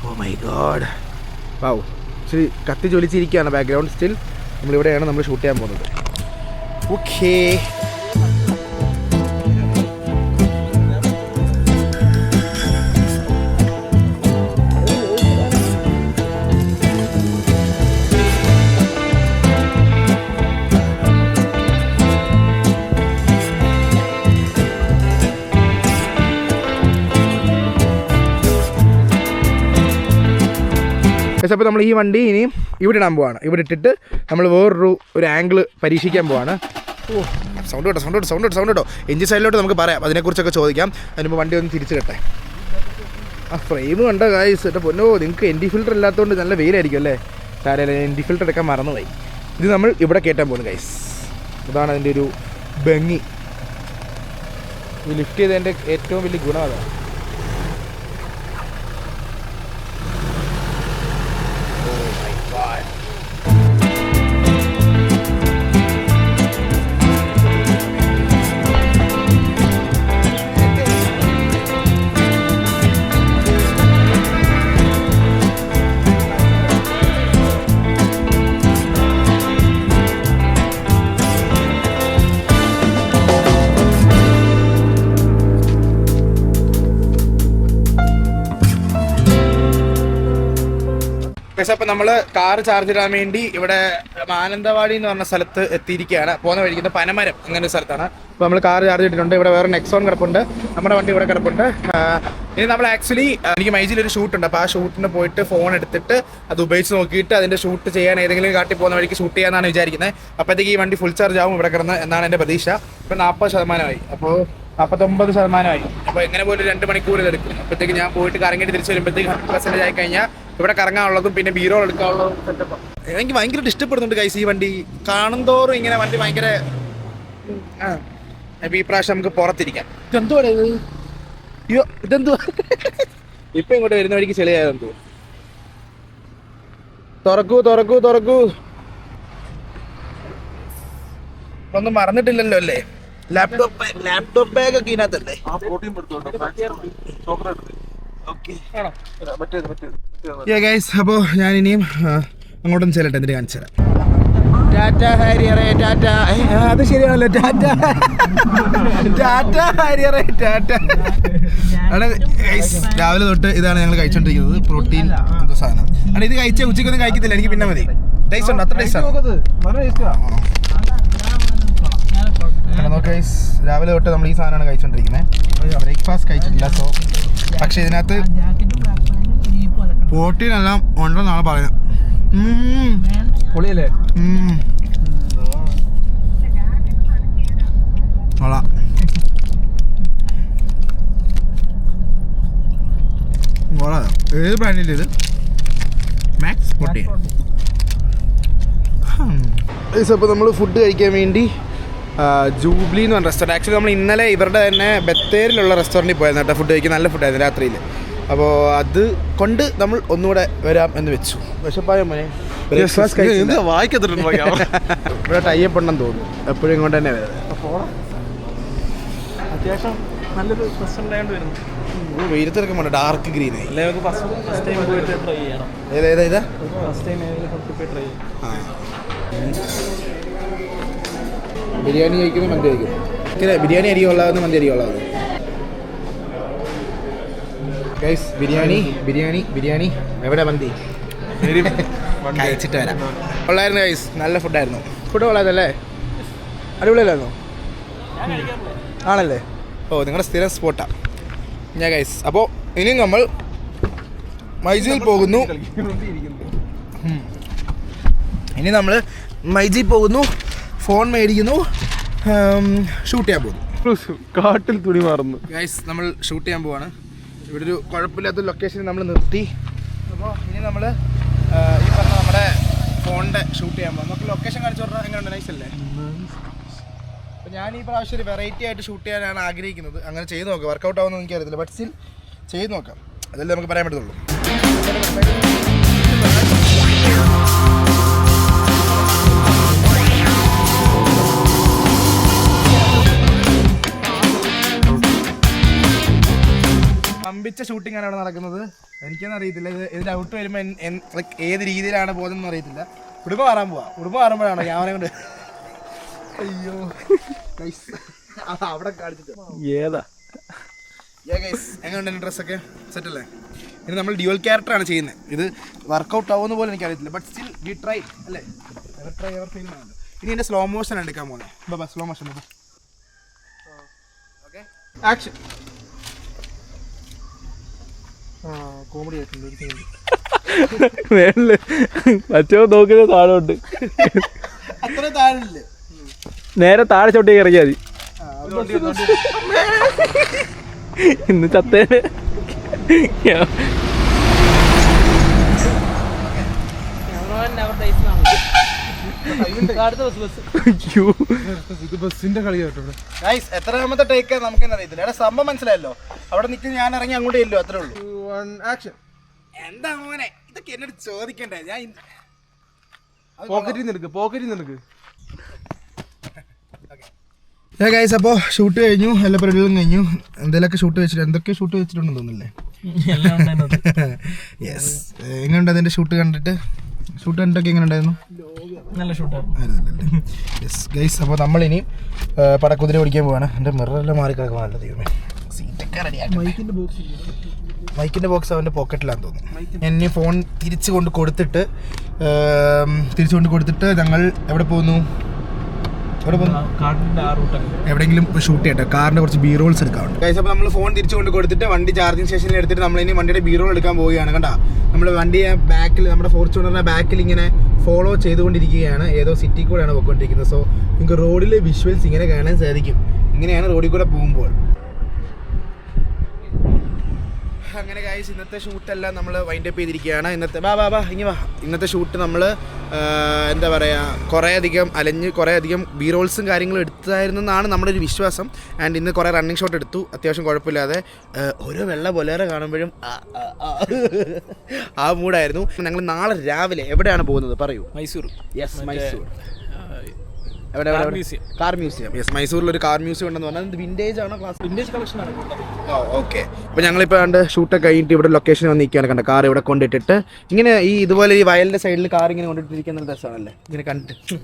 Oh my god. Wow. ഇച്ചിരി കത്തി ജ്വലിച്ചിരിക്കുകയാണ് ബാക്ക്ഗ്രൗണ്ട്. സ്റ്റിൽ നമ്മളിവിടെയാണ് നമ്മൾ ഷൂട്ട് ചെയ്യാൻ പോകുന്നത്. ഓക്കേ. അപ്പോൾ നമ്മൾ ഈ വണ്ടി ഇനി ഇവിടെ ഇടാൻ പോവാണ്. ഇവിടെ ഇട്ടിട്ട് നമ്മൾ ഒരു ആംഗിൾ പരീക്ഷിക്കാൻ പോവാണ്. ഓ സൗണ്ട് കേട്ടോ. എഞ്ചിൻ സൈഡിലോട്ട് നമുക്ക് പറയാം, അതിനെക്കുറിച്ചൊക്കെ ചോദിക്കാം. അതിനുമ്പോൾ വണ്ടി ഒന്ന് തിരിച്ചിടട്ടെ. ആ ഫ്രെയിം കണ്ടോ ഗായ്സ്? എൻ്റെ പൊന്നോ, നിങ്ങൾക്ക് ND ഫിൽറ്റർ ഇല്ലാത്തതുകൊണ്ട് നല്ല വെയിലായിരിക്കും അല്ലേ? സാരമില്ല, ND ഫിൽറ്റർ എടുക്കാൻ മറന്നുപോയി. ഇത് നമ്മൾ ഇവിടെ കയറ്റാൻ പോകുന്നു ഗൈസ്. അതാണ് അതിൻ്റെ ഒരു ഭംഗി. ഈ ലിഫ്റ്റ് ചെയ്തതിൻ്റെ ഏറ്റവും വലിയ ഗുണം അതാണ്. പക്ഷെ അപ്പോൾ നമ്മൾ കാർ ചാർജ് ഇടാൻ വേണ്ടി ഇവിടെ മാനന്തവാടി എന്ന് പറഞ്ഞ സ്ഥലത്ത് എത്തിയിരിക്കുകയാണ്. പോകുന്ന വഴിക്കുന്ന പനമരം അങ്ങനെ ഒരു സ്ഥലത്താണ്. അപ്പോൾ നമ്മൾ കാർ ചാർജ് ഇട്ടിട്ടുണ്ട്. ഇവിടെ വേറെ നെക്സോൺ കിടപ്പുണ്ട്, നമ്മുടെ വണ്ടി ഇവിടെ കിടപ്പുണ്ട്. ഇനി നമ്മൾ ആക്ച്വലി എനിക്ക് മൈജിലൊരു ഷൂട്ടുണ്ട്. അപ്പോൾ ആ ഷൂട്ടിന് പോയിട്ട് ഫോൺ എടുത്തിട്ട് അത് ഉപയോഗിച്ച് നോക്കിയിട്ട് അതിൻ്റെ ഷൂട്ട് ചെയ്യാൻ ഏതെങ്കിലും കാട്ടി പോകുന്ന വഴിക്ക് ഷൂട്ട് ചെയ്യാമെന്നാണ് വിചാരിക്കുന്നത്. അപ്പോഴത്തേക്ക് ഈ വണ്ടി ഫുൾ ചാർജ് ആവും ഇവിടെ കിടന്ന് എന്നാണ് എൻ്റെ പ്രതീക്ഷ. ഇപ്പോൾ 40% അപ്പോൾ 49% അപ്പോൾ എങ്ങനെ പോലും 2 മണിക്കൂർ എടുക്കും. അപ്പോഴത്തേക്ക് ഞാൻ പോയിട്ട് കറങ്ങിയിട്ട് തിരിച്ച് വരുമ്പോഴത്തേക്ക് 100% ആയി കഴിഞ്ഞാൽ ഇവിടെ കറങ്ങാനുള്ളതും പിന്നെ ബീറോൾ എടുക്കാനുള്ളതും സെറ്റപ്പ്. എനിക്ക് ഭയങ്കരമായിട്ട് ഇഷ്ടപ്പെടുന്നുണ്ട് ഗൈസ് ഈ വണ്ടി. കാണുന്തോറും ഇങ്ങനെ വണ്ടി ഭയങ്കര ഈ പ്രാവശ്യം നമുക്ക് പുറത്തിരിക്കാം. ഇതെന്തുവാ ഇത്? അയ്യോ ഇതെന്തുവാ? ഇപ്പം ഇങ്ങോട്ട് വരുന്ന വഴിക്ക് ചെളിയായതെന്തോ. തുറക്കൂ. ഒന്നും മറന്നിട്ടില്ലല്ലോ അല്ലേ? ലാപ്ടോപ്പ് ബാഗ് ഒക്കെ ഇതിനകത്തല്ലേ? അപ്പോൾ ഞാൻ ഇനിയും അങ്ങോട്ടൊന്നും ചെല്ലട്ടെ, എന്നിട്ട് കാണിച്ചു തരാം. ടാറ്റ ഹാരിയറേ ടാറ്റ. അത് ശരിയാണല്ലോ, ടാറ്റ ഹാരിയറേ ടാറ്റ. അവിടെ രാവിലെ തൊട്ട് ഇതാണ് ഞങ്ങൾ കഴിച്ചോണ്ടിരിക്കുന്നത്, പ്രോട്ടീൻ എന്തോ സാധനം. അവിടെ ഇത് കഴിച്ച ഉച്ചക്കൊന്നും കഴിക്കത്തില്ല, എനിക്ക് പിന്നെ മതി. ടേസ്റ്റ് ഉണ്ട്, അത്ര ടേസ്റ്റ് ആണ്. രാവിലെ തൊട്ട് നമ്മൾ ഈ സാധനമാണ് കഴിച്ചോണ്ടിരിക്കുന്നത്. ബ്രേക്ക്ഫാസ്റ്റ് കഴിച്ചിട്ടില്ല. സോ പക്ഷെ ഇതിനകത്ത് പ്രോട്ടീൻ എല്ലാം ഉണ്ടെന്നാണ് പറയുന്നത്. പൊളിയല്ലേ? ഏത് ബ്രാൻഡിൻ്റെ ഇത്? Max protein. അപ്പോൾ നമ്മൾ ഫുഡ് കഴിക്കാൻ വേണ്ടി ജൂബ്ലി എന്ന് പറഞ്ഞ റെസ്റ്റോറൻറ്റ്. ആക്ച്വലി നമ്മൾ ഇന്നലെ ഇവരുടെ തന്നെ ബത്തേരിലുള്ള റെസ്റ്റോറൻറ്റിൽ പോയിരുന്നു കേട്ടോ ഫുഡ് കഴിക്കാൻ. നല്ല ഫുഡായിരുന്നു രാത്രിയിൽ. അപ്പോൾ അത് കൊണ്ട് നമ്മൾ ഒന്നുകൂടെ വരാം എന്ന് വെച്ചു. പക്ഷെ ബ്രേക്ക്ഫാസ്റ്റ് കഴിച്ചില്ല. ഇവിടെ ടൈപ്പ് ഉണ്ടെന്ന് തോന്നുന്നു. എപ്പോഴും ഇങ്ങോട്ട് തന്നെ വരുന്നത്. അത്യാവശ്യം നല്ലൊരു റെസ്റ്റോറൻ്റ് ആയതുകൊണ്ട് വരുന്നു. വെയിലത്തിറക്കം വേണ്ട, ഡാർക്ക് ഗ്രീൻ ആയി. ഫസ്റ്റ് ടൈം പോയിട്ട് ട്രൈ ചെയ്യണം. ഏതാ ഫസ്റ്റ് ടൈം പോയി ട്രൈ ചെയ്യണം. ബിരിയാണി കഴിക്കുന്നു, മന്തി കഴിക്കുന്നു. ബിരിയാണി അരി കൊള്ളാവുന്ന, മന്തി അരി കൊള്ളാവുന്നു. ഗൈസ് ബിരിയാണി എവിടെ മന്തി? കഴിച്ചിട്ട് വരാം. കൊള്ളായിരുന്നു ഗൈസ്, നല്ല ഫുഡായിരുന്നു. ഫുഡ് കൊള്ളാതല്ലേ? അടിപൊളിയല്ലായിരുന്നോ? ആണല്ലേ? ഓ നിങ്ങളുടെ സ്ഥിരം സ്പോട്ടാണ് ഞാൻ ഗൈസ്. അപ്പോൾ ഇനി നമ്മൾ മൈജിയിൽ പോകുന്നു. ഫോൺ മേടിക്കുന്നു, ഷൂട്ട് ചെയ്യാൻ പോകുന്നു. കാട്ടിൽ തുണി മാറുന്നു ഗൈസ്. നമ്മൾ ഷൂട്ട് ചെയ്യാൻ പോവാണ്. ഇവിടെ ഒരു കുഴപ്പമില്ലാത്ത ലൊക്കേഷനിൽ നമ്മൾ നിർത്തി. അപ്പോൾ ഇനി നമ്മൾ ഈ പറഞ്ഞ നമ്മുടെ ഫോണിൻ്റെ ഷൂട്ട് ചെയ്യാൻ പോകാം. നമുക്ക് ലൊക്കേഷൻ കാണിച്ചു പറഞ്ഞാൽ എങ്ങനെയുണ്ട്? നൈസ് അല്ലേ? അപ്പോൾ ഞാൻ ഈ പ്രാവശ്യം ഒരു വെറൈറ്റി ആയിട്ട് ഷൂട്ട് ചെയ്യാനാണ് ആഗ്രഹിക്കുന്നത്. അങ്ങനെ ചെയ്ത് നോക്കാം. വർക്കൗട്ട് ആവുമെന്ന് എനിക്കറിയത്തില്ല, ബട്ട് സ്റ്റിൽ ചെയ്ത് നോക്കാം. അതല്ലേ നമുക്ക് പറയാൻ പറ്റത്തുള്ളൂ. പമ്പിച്ച ഷൂട്ടിംഗ് ആണ് അവിടെ നടക്കുന്നത്. എനിക്കൊന്നും അറിയത്തില്ല ഇതിൻ്റെ ഔട്ട് വരുമ്പോൾ ഏത് രീതിയിലാണ് പോകുന്നതെന്ന് അറിയത്തില്ല. ഉടുമ്പ് മാറാൻ പോവാം. ഉടുമ്പ് മാറുമ്പോഴാണോ ക്യാമറ കൊണ്ട്? അയ്യോ അവിടെ കാണിച്ചിട്ട് ഏതാ എങ്ങനെയുണ്ട് എൻ്റെ ഡ്രസ്സൊക്കെ? സെറ്റല്ലേ? ഇനി നമ്മൾ ഡ്യുവൽ ക്യാരക്ടറാണ് ചെയ്യുന്നത്. ഇത് വർക്കൗട്ട് ആവുമെന്ന് പോലും എനിക്കറിയത്തില്ല, ബട്ട് സ്റ്റിൽ വി ട്രൈ അല്ലേ? ഇനി എൻ്റെ സ്ലോ മോഷൻ എടുക്കാൻ പോകുന്നത്. Slow motion okay, action. Comedy ആയിട്ടുണ്ട്. മേളില് മറ്റോ നോക്കുന്നത് താഴോട്ട്, അത്ര താഴില്ലേ? നേരെ താഴെ ചോട്ടേക്ക് ഇറങ്ങിയാൽ മതി. ഇന്ന് ചത്തേനെ. ബസ്സിന്റെ കളി കേട്ടോ. എത്രാമത്തെ ടേക്ക് നമുക്കെന്ന് അറിയത്തില്ല. എടാ സംഭവം മനസ്സിലായല്ലോ. അവിടെ നിൽക്കുന്ന ഞാൻ ഇറങ്ങി അങ്ങോട്ടേ ഇല്ലോ, അത്രേ ഉള്ളൂ. ആക്ഷൻ. എന്താ മോനെ ഇതൊക്കെ എന്നോട് ചോദിക്കണ്ടേ? ഞാൻ പോക്കറ്റിൽ നിനക്ക് ഗൈസ്. അപ്പോൾ ഷൂട്ട് കഴിഞ്ഞു, എല്ലാ പരിപാടികളും കഴിഞ്ഞു. എന്തെങ്കിലുമൊക്കെ എന്തൊക്കെ ഷൂട്ട് വെച്ചിട്ടുണ്ടെന്ന് തോന്നുന്നില്ലേ? യെസ്. എങ്ങനെയുണ്ട് അതിൻ്റെ ഷൂട്ട് കണ്ടിട്ട്? ഷൂട്ട് കണ്ടിട്ടൊക്കെ എങ്ങനെ ഉണ്ടായിരുന്നു? നല്ല ഷൂട്ടാണ്. Yes guys. അപ്പോൾ നമ്മളിനി പടക്കുതിര ഓടിക്കാൻ പോവാണ്. എൻ്റെ മിററെല്ലാം മാറി കിടക്കുവാണല്ലോ ദൈവമേ. സീറ്റൊക്കെ റെഡിയാക്കി. മൈക്കിൻ്റെ ബോക്സ് അവൻ്റെ പോക്കറ്റിലാന്ന് തോന്നുന്നു. എന്നെ ഫോൺ തിരിച്ചു കൊണ്ട് കൊടുത്തിട്ട് ഞങ്ങൾ എവിടെ പോകുന്നു? എവിടെയെങ്കിലും ഷൂട്ട് ചെയ്യട്ടെ, കാറിന്റെ കുറച്ച് ബി റോൾസ് എടുക്കാറുണ്ട്. അപ്പോൾ നമ്മൾ ഫോൺ തിരിച്ചു കൊണ്ട് കൊടുത്തിട്ട് വണ്ടി ചാർജിങ് സ്റ്റേഷനിൽ എടുത്തിട്ട് നമ്മൾ ഇനി വണ്ടിയുടെ ബി റോൾ എടുക്കാൻ പോവുകയാണ്. കണ്ടാ, നമ്മൾ വണ്ടിയെ ബാക്കിൽ, നമ്മുടെ ഫോർച്യൂണറിന്റെ ബാക്കിൽ ഇങ്ങനെ ഫോളോ ചെയ്തുകൊണ്ടിരിക്കുകയാണ്. ഏതോ സിറ്റി കൂടെയാണ് പോയിക്കൊണ്ടിരിക്കുന്നത്. സോ നിങ്ങൾക്ക് റോഡിലെ വിഷ്വൽസ് ഇങ്ങനെ കാണാൻ സാധിക്കും. ഇങ്ങനെയാണ് റോഡിൽ കൂടെ പോകുമ്പോൾ. അങ്ങനെ ഗൈസ്, ഇന്നത്തെ ഷൂട്ടെല്ലാം നമ്മൾ വൈൻഡ് അപ്പ് ചെയ്തിരിക്കുകയാണ്. ഇന്നത്തെ ഷൂട്ട് നമ്മൾ എന്താ പറയുക, കുറേ അധികം ബി റോൾസും കാര്യങ്ങളും എടുത്തായിരുന്നെന്നാണ് നമ്മുടെ ഒരു വിശ്വാസം. ആൻഡ് ഇന്ന് കുറേ റണ്ണിങ് ഷോട്ട് എടുത്തു, അത്യാവശ്യം കുഴപ്പമില്ലാതെ. ഓരോ വെള്ള ബൊലേറോ കാണുമ്പോഴും ആ മൂഡായിരുന്നു. ഞങ്ങൾ നാളെ രാവിലെ എവിടെയാണ് പോകുന്നത് പറയൂ? Mysore. Yes, Mysore. Car museum. Yes, മൈസൂരിലൊരു കാർ മ്യൂസിയം ഉണ്ടെന്ന് പറഞ്ഞാൽ വിൻറ്റേജ് ആണോ? വിൻറ്റേജ് കളക്ഷൻ ആണ്. ഓക്കെ. അപ്പോൾ ഞങ്ങളിപ്പോൾ കണ്ട് ഷൂട്ടൊക്കെ കഴിഞ്ഞിട്ട് ഇവിടെ ലൊക്കേഷൻ വന്ന് നിൽക്കുകയാണ്. കണ്ട കാർ ഇവിടെ കൊണ്ടിട്ടിട്ട് ഇങ്ങനെ ഇതുപോലെ ഈ വയലിൻ്റെ സൈഡിൽ കാർ ഇങ്ങനെ കൊണ്ടിട്ടിരിക്കുന്ന രസമാണല്ലേ ഇങ്ങനെ കണ്ടിട്ട്.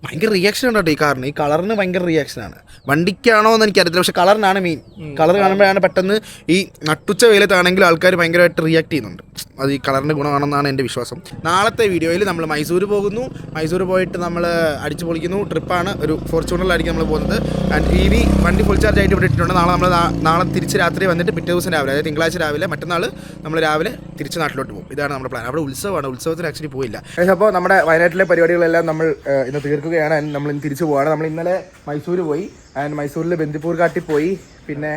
ഭയങ്കര റിയാക്ഷൻ ഉണ്ടോ ഈ കാറിന്? ഈ കളറിന് ഭയങ്കര റിയാക്ഷനാണ്. വണ്ടിക്കാണോ എന്ന് എനിക്കറിയത്തില്ല, പക്ഷെ കളറിനാണ് മെയിൻ. കളർ കാണുമ്പോഴാണ് പെട്ടെന്ന് ഈ നട്ടുച്ച വെയിലത്താണെങ്കിൽ ആൾക്കാർ ഭയങ്കരമായിട്ട് റിയാക്ട് ചെയ്യുന്നുണ്ട്. അത് ഈ കളറിൻ്റെ ഗുണമാണെന്നാണ് എൻ്റെ വിശ്വാസം. നാളത്തെ വീഡിയോയിൽ നമ്മൾ മൈസൂർ പോകുന്നു. മൈസൂർ പോയിട്ട് നമ്മൾ അടിച്ചു പൊളിക്കുന്നു. ട്രിപ്പാണ്, ഒരു ഫോർച്യൂണറിലായിരിക്കും നമ്മൾ പോകുന്നത്. ആൻഡ് വണ്ടി ഫുൾ ചാർജ് ആയിട്ട് ഇവിടെ ഇട്ടിട്ടുണ്ട്. നാളെ തിരിച്ച് രാത്രി വന്നിട്ട് പിറ്റേ ദിവസം രാവിലെ, അതായത് തിങ്കളാഴ്ച രാവിലെ, മറ്റന്നാൾ നമ്മൾ രാവിലെ തിരിച്ച് നാട്ടിലോട്ട് പോകും. ഇതാണ് നമ്മുടെ പ്ലാൻ. അവിടെ ഉത്സവമാണ്, ഉത്സവത്തിന് ആക്ച്വലി പോയില്ല. അപ്പോൾ നമ്മുടെ വയനാട്ടിലെ പരിപാടികളെല്ലാം നമ്മൾ ഇന്ന് തീർക്കുകയാണ്. നമ്മൾ ഇന്ന് തിരിച്ചു പോവാണ്. നമ്മൾ ഇന്നലെ മൈസൂർ പോയി. ആൻഡ് മൈസൂരിൽ ബന്ദിപ്പൂർ ഘാട്ടിൽ പോയി, പിന്നെ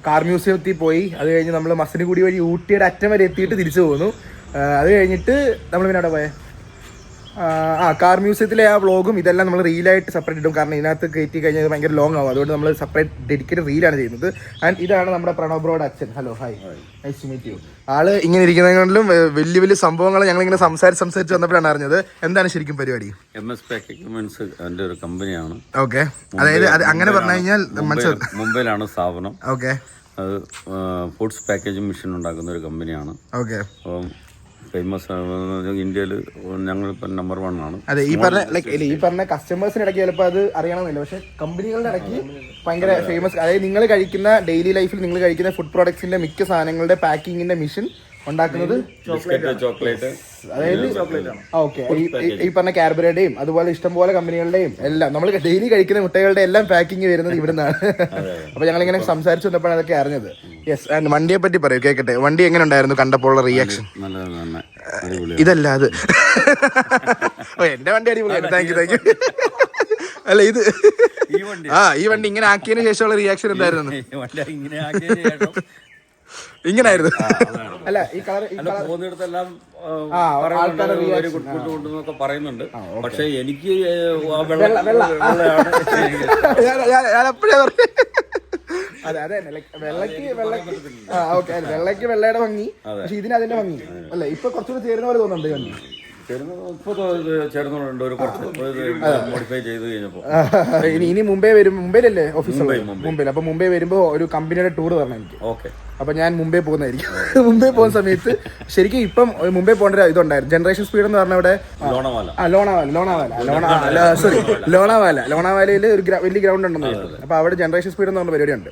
കാർ മ്യൂസിയത്തിൽ പോയി. അത് കഴിഞ്ഞ് നമ്മൾ മസനഗുഡി വഴി ഊട്ടിയുടെ അറ്റം വരെ എത്തിയിട്ട് തിരിച്ചു പോകുന്നു. അത് കഴിഞ്ഞിട്ട് നമ്മൾ പിന്നെ അവിടെ പോയത് കാർ മ്യൂസിയത്തിലെ ആ വ്ളോഗും ഇതെല്ലാം നമ്മൾ റീലായിട്ട് സെപ്പറേറ്റ് ഇടും. കാരണം ഇതിനകത്ത് കയറ്റി കഴിഞ്ഞാൽ ഭയങ്കര ലോങ് ആവും. അതുകൊണ്ട് നമ്മൾ സെപ്പറേറ്റ് ഡെഡിക്കേറ്റഡ് റീലാണ് ചെയ്യുന്നത്. ആൻഡ് ഇതാണ് നമ്മുടെ പ്രണവ് ബ്രോയുടെ അച്ഛൻ. Hello, hi, nice to meet you. ആള് ഇങ്ങനെ ഇരിക്കുന്നതിലും വലിയ വലിയ സംഭവങ്ങൾ ഞങ്ങളിങ്ങനെ സംസാരിച്ച് വന്നപ്പോഴാണ് അറിഞ്ഞത്. എന്താണ് ശരിക്കും പരിപാടി? MS Pack Equipments എൻ്റെ ഒരു കമ്പനിയാണ്. ഓക്കെ, അതായത് അങ്ങനെ പറഞ്ഞു കഴിഞ്ഞാൽ മുംബൈയിലാണ് സ്ഥാപനം. ഓക്കെ, അത് ഫുഡ്സ് പാക്കേജിംഗ് മെഷീൻ ഉണ്ടാക്കുന്ന ഒരു കമ്പനിയാണ്. ഓക്കെ, അപ്പം ഫേമസ് ഇന്ത്യയിൽ ഞങ്ങളിപ്പോൾ നമ്പർ 1 ആണ്. അതെ, ഈ പറഞ്ഞ കസ്റ്റമേഴ്സിന് ഇടയ്ക്ക് ചിലപ്പോൾ അത് അറിയണമെന്നില്ല, പക്ഷെ കമ്പനികളുടെ ഇടയ്ക്ക് ഭയങ്കര ഫേമസ്. അതായത് നിങ്ങൾ കഴിക്കുന്ന ഡെയിലി ലൈഫിൽ നിങ്ങൾ കഴിക്കുന്ന ഫുഡ് പ്രോഡക്ട്സിന്റെ മിക്ക സാധനങ്ങളുടെ പാക്കിങ്ങിന്റെ മെഷീൻ ഉണ്ടാക്കുന്നത് ചോക്ലേറ്റ്, അതായത് ഓക്കെ, ഈ പറഞ്ഞ കാർബറയുടെയും അതുപോലെ ഇഷ്ടംപോലെ കമ്പനികളുടെയും എല്ലാം നമ്മൾ ഡെയിലി കഴിക്കുന്ന മുട്ടകളുടെ എല്ലാം പാക്കിങ് വരുന്നത് ഇവിടെ നിന്നാണ്. അപ്പൊ ഞങ്ങളിങ്ങനെ സംസാരിച്ചു വന്നപ്പോഴാണ് അതൊക്കെ അറിഞ്ഞത്. യെസ്, ആൻഡ് വണ്ടിയെ പറ്റി പറയൂ, കേൾക്കട്ടെ. വണ്ടി എങ്ങനെ ഉണ്ടായിരുന്നു കണ്ടപ്പോൾ ഉള്ള റിയാക്ഷൻ? ഇതല്ല അത് എന്റെ വണ്ടി അടിപൊളിയായിരുന്നു. Thank you. അല്ല, ഇത് ഈ വണ്ടി ഇങ്ങനെ ആക്കിയതിനു ശേഷമുള്ള റിയാക്ഷൻ എന്തായിരുന്നു? ഇങ്ങനായിരുന്നു. അല്ല, ഈ കളർ പോകുന്നിടത്തെല്ലാം കൊണ്ടുവന്നൊക്കെ പറയുന്നുണ്ട്. പക്ഷെ എനിക്ക് ഞാനെപ്പോഴേ പറഞ്ഞു. അതെ, അതെ, വെള്ളയ്ക്ക് വെള്ളയുടെ ഭംഗി, പക്ഷെ ഇതിന് അതിന്റെ ഭംഗി അല്ല. ഇപ്പൊ കുറച്ചുകൂടി ചേരുന്ന പോലെ തോന്നുന്നുണ്ട് വണ്ടി. ചേർന്നുണ്ട് ഒരു മോഡിഫൈ ചെയ്ത് കഴിഞ്ഞപ്പോ. ഇനി മുംബൈ വരും. മുംബൈയിലല്ലേ ഓഫീസ്? മുംബൈയിൽ. അപ്പൊ മുംബൈ വരുമ്പോ ഒരു കമ്പനിയുടെ ടൂർ തരണം എനിക്ക്. ഓക്കെ. അപ്പൊ ഞാൻ മുംബൈ പോകുന്നതായിരിക്കും. മുംബൈ പോകുന്ന സമയത്ത് ശരിക്കും ഇപ്പം മുംബൈ പോകേണ്ട ഇതുണ്ടായിരുന്നു. ജനറേഷൻ സ്പീഡ് എന്ന് പറഞ്ഞ ഇവിടെ ലോണാവാലയിൽ ഒരു വലിയ ഗ്രൗണ്ട് ഉണ്ടെന്ന് പറയുന്നത്. അപ്പൊ അവിടെ ജനറേഷൻ സ്പീഡ് എന്ന് പറഞ്ഞ പരിപാടിയുണ്ട്.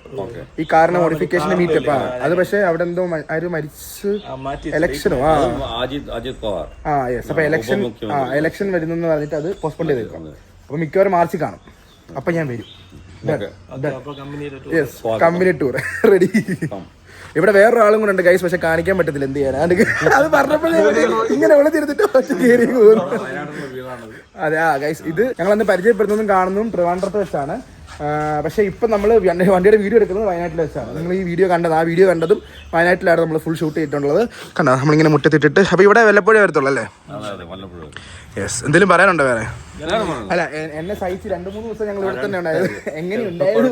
ഈ കാറിന്റെ മോഡിഫിക്കേഷന്റെ മീറ്റപ്പ് ആണ്. അത് പക്ഷെ അവിടെ എന്തോ ആരും മരിച്ച് ഇലക്ഷനോ അജിത് പവാർ. യെസ്. അപ്പൊ ഇലക്ഷൻ വരുന്നെന്ന് പറഞ്ഞിട്ട് അത് പോസ്റ്റ്പോൺ ചെയ്തേക്കാം. അപ്പൊ മിക്കവാറും മാർച്ചിൽ കാണും. അപ്പൊ ഞാൻ വരും. Yes, company tour ready. ഇവിടെ വേറൊരാളും കൂടെ ഉണ്ട് ഗൈസ്, പക്ഷെ കാണിക്കാൻ പറ്റത്തില്ല. എന്ത് ചെയ്യാൻ? അത് പറഞ്ഞപ്പോഴേ ഇങ്ങനെ വിളിച്ചിരുത്തിട്ട് കയറി പോകുന്നു. അതെ, ഗൈസ്, ഇത് ഞങ്ങളന്ന് പരിചയപ്പെടുന്നതും കാണുന്നതും ട്രിവാൻഡ്രത്ത് വെച്ചാണ്. പക്ഷേ ഇപ്പം നമ്മൾ വണ്ടിയുടെ വീഡിയോ എടുക്കുന്നത് വയനാട്ടിൽ വെച്ചാണ്. നിങ്ങൾ ഈ വീഡിയോ കണ്ടത്, ആ വീഡിയോ കണ്ടതും വയനാട്ടിലാണ് നമ്മൾ ഫുൾ ഷൂട്ട് ചെയ്തിട്ടുള്ളത്. കണ്ടോ, നമ്മളിങ്ങനെ മുറ്റത്തിട്ടിട്ട്. അപ്പോൾ ഇവിടെ വല്ലപ്പോഴേ വരത്തുള്ളൂ അല്ലേ? യെസ്. എന്തെങ്കിലും പറയാനുണ്ടോ വേറെ? അല്ല, എന്നെ സഹിച്ച് 2-3 ദിവസം ഞങ്ങൾ ഇവിടെ തന്നെ ഉണ്ടായത്. എങ്ങനെയുണ്ടായിരുന്നു?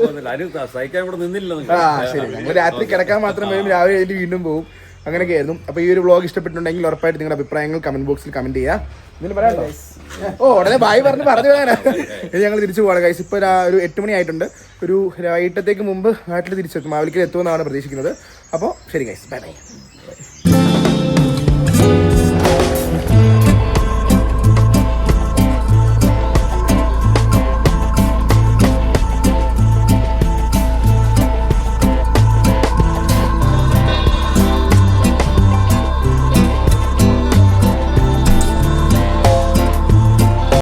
ശരി, ഞങ്ങൾ രാത്രി കിടക്കാൻ മാത്രം വരും, രാവിലെ കഴിഞ്ഞ് വീണ്ടും പോകും. അങ്ങനെയൊക്കെ ആയിരുന്നു. അപ്പോൾ ഈ ഒരു വ്ളോഗ് ഇഷ്ടപ്പെട്ടിട്ടുണ്ടെങ്കിൽ ഉറപ്പായിട്ട് നിങ്ങളുടെ അഭിപ്രായങ്ങൾ കമന്റ് ബോക്സിൽ കമന്റ് ചെയ്യുക. എന്തെങ്കിലും പറയാനുണ്ടോ? ഉടനെ ബായ് പറഞ്ഞു വേണം. ഞങ്ങൾ തിരിച്ചു പോകാം ഗൈസ്. ഇപ്പോൾ ഒരു 8 മണി ആയിട്ടുണ്ട്. ഒരു വൈകിട്ടത്തേക്ക് മുമ്പ് നാട്ടിൽ തിരിച്ചെത്തും. മാവലിക്കൽ എത്തുമെന്നാണ് പ്രതീക്ഷിക്കുന്നത്. അപ്പോൾ ശരി ഗൈസ്, ബൈ ബൈ.